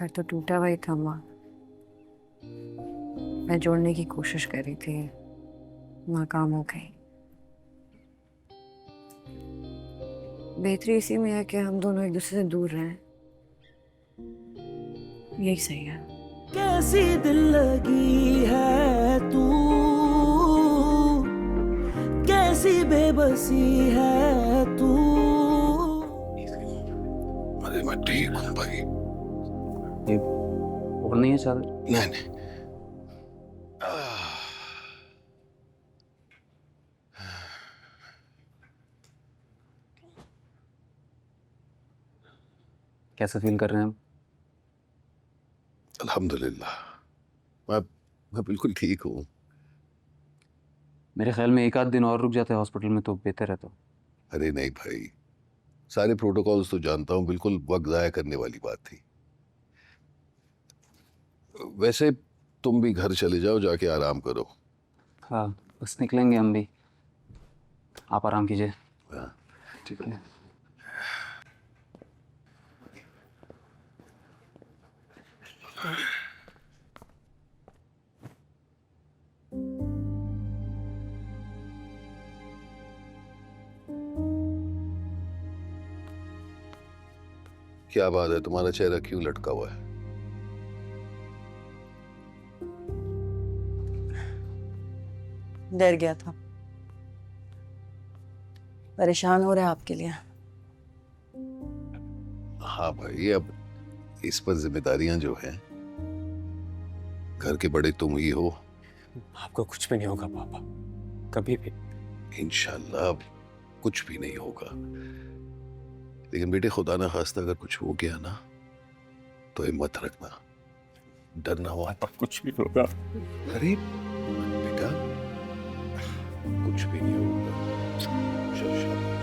घर तो टूटा हुआ ही था माँ। मैं जोड़ने की कोशिश कर रही थी, नाकाम हो गई। बेहतरी इसी में है कि हम दोनों एक दूसरे से दूर रहें, यही सही है। कैसी दिल लगी है तू, कैसी बेबसी है तू। अरे मैं ठीक हूँ भाई। ये और नहीं है चादर? नहीं नहीं। कैसा फील कर रहे हैं हम? अल्हम्दुलिल्लाह मैं बिल्कुल ठीक हूँ। मेरे ख्याल में एक आध दिन और रुक जाते हॉस्पिटल में तो बेहतर रहता। अरे नहीं भाई, सारे प्रोटोकॉल्स तो जानता हूँ, बिल्कुल वक्त जाया करने वाली बात थी। वैसे तुम भी घर चले जाओ, जाके आराम करो। हाँ बस निकलेंगे हम भी, आप आराम कीजिए। हाँ, ठीक है। क्या बात है, तुम्हारा चेहरा क्यों लटका हुआ है? डर गया था, परेशान हो रहे हैं आपके लिए। हाँ भाई, अब इस पर जिम्मेदारियां जो हैं, घर के बड़े तुम ही हो। आपको कुछ भी नहीं होगा पापा, कभी भी। इंशाल्लाह अब कुछ भी नहीं होगा। लेकिन बेटे, खुदा ना खास्ता अगर कुछ हो गया ना, तो हिम्मत रखना, डरना हुआ। पापा कुछ भी होगा। अरे बेटा, कुछ भी नहीं होगा। शाबाश।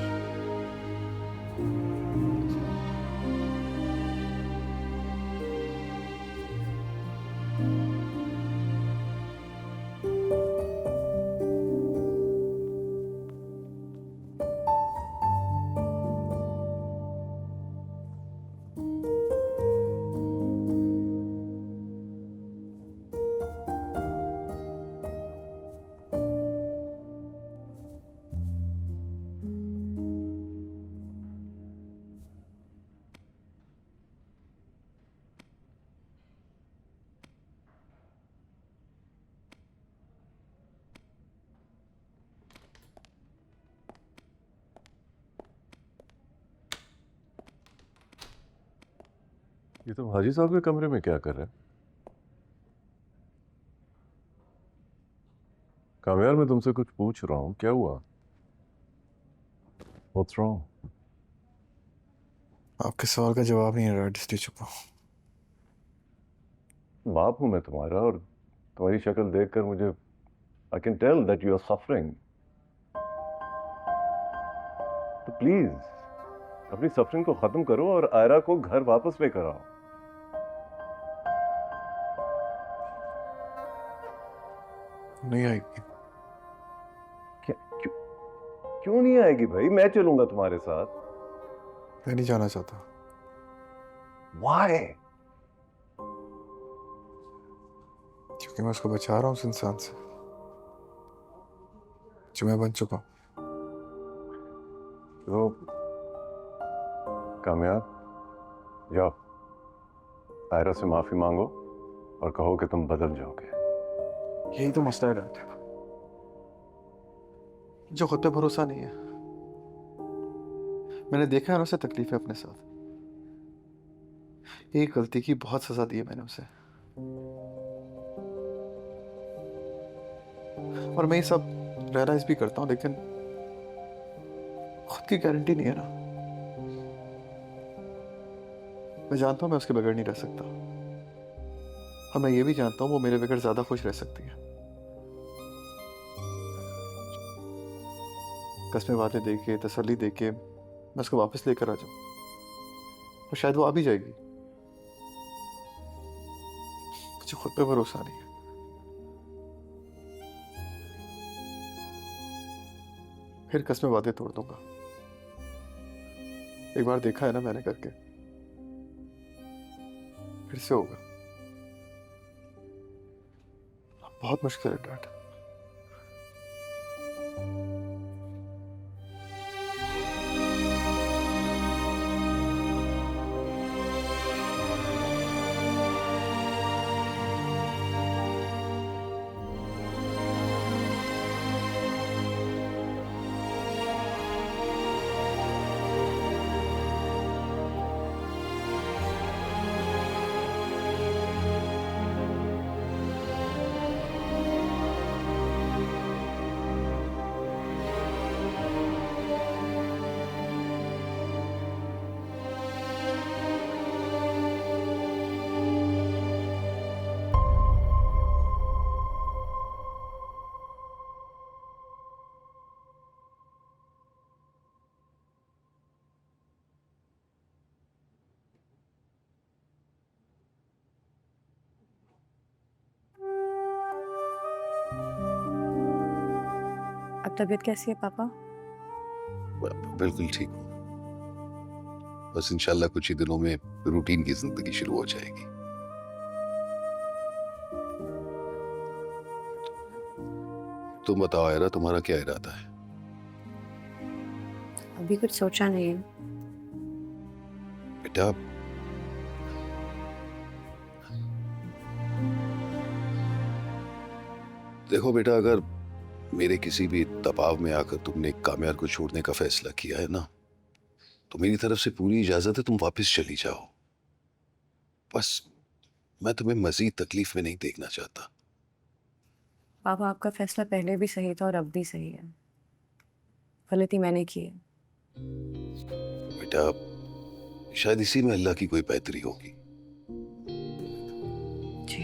ये तुम हाजी साहब के कमरे में क्या कर रहे हैं? कामयार, मैं तुमसे कुछ पूछ रहा हूँ, क्या हुआ? What's wrong? आपके सवाल का जवाब नहीं रहा, इसलिए चुप हूं। बाप हूं मैं तुम्हारा, और तुम्हारी शक्ल देखकर मुझे I can tell that you are suffering. तो प्लीज अपनी सफरिंग को खत्म करो और आयरा को घर वापस लेकर आओ। नहीं आएगी। क्या क्यों, क्यों नहीं आएगी भाई? मैं चलूंगा तुम्हारे साथ। मैं नहीं जाना चाहता। Why? क्योंकि मैं उसको बचा रहा हूं उस इंसान से जो मैं बन चुका हूं। तो कामयाब, जाओ आयरा से माफी मांगो और कहो कि तुम बदल जाओगे। यही तो मसला है डैड, जो खुद पे भरोसा नहीं है। मैंने देखा है ना उसे तकलीफ है अपने साथ। एक गलती की बहुत सजा दी है मैंने उसे, और मैं ये सब रियलाइज भी करता हूं, लेकिन खुद की गारंटी नहीं है ना। मैं जानता हूं मैं उसके बगैर नहीं रह सकता, और मैं ये भी जानता हूं वो मेरे बगैर ज्यादा खुश रह सकती है। कस्में वादे देके, तसल्ली देके मैं उसको वापस लेकर आ जाऊं, और शायद वो आ भी जाएगी। मुझे खुद पे भरोसा नहीं है। फिर कस्में वादे तोड़ दूंगा। एक बार देखा है ना मैंने करके। फिर से होगा। बहुत मुश्किल है डैड। अब तबीयत कैसी है पापा? बिल्कुल ठीक हूँ। बस इंशाल्लाह कुछ ही दिनों में रूटीन की जिंदगी शुरू हो जाएगी। तुम बताओ आयरा, तुम्हारा क्या इरादा है? अभी कुछ सोचा नहीं है। बेटा, देखो बेटा, अगर मेरे किसी भी दबाव में आकर तुमने काम्यार को छोड़ने का फैसला किया है ना, तो मेरी तरफ से पूरी इजाजत है, तुम वापस चली जाओ। बस मैं तुम्हें मजीद तकलीफ में नहीं देखना चाहता। पापा आपका फैसला पहले भी सही था और अब भी सही है। गलती मैंने की है। बेटा, शायद इसी में अल्लाह की कोई बेहतरी होगी। जी।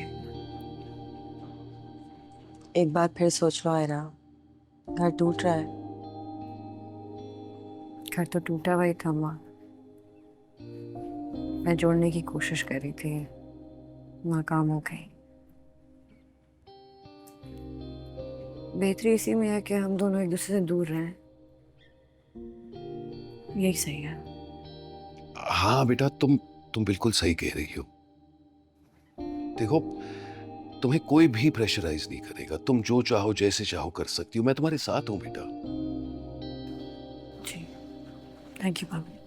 एक बार फिर सोच लो आयरा, घर टूट रहा है। घर तो टूटा हुआ ही था माँ। मैं जोड़ने की कोशिश कर रही थी, नाकाम हो गई। बेहतरी इसी में है कि हम दोनों एक दूसरे से दूर रहें। यही सही है। हाँ बेटा, तुम बिल्कुल सही कह रही हो। देखो, तुम्हें कोई भी प्रेशराइज नहीं करेगा। तुम जो चाहो जैसे चाहो कर सकती हो। मैं तुम्हारे साथ हूं बेटा। जी, थैंक यू पापा।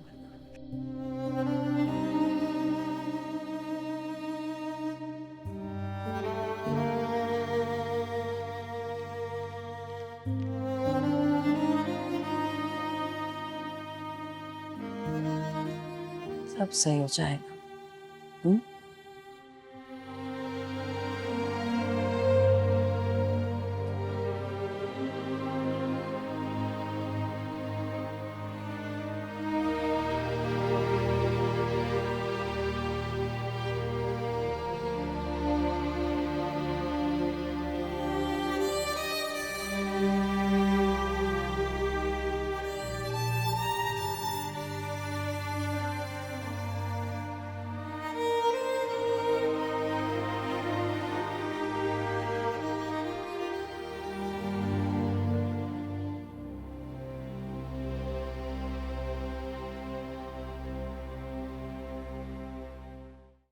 सब सही हो जाएगा।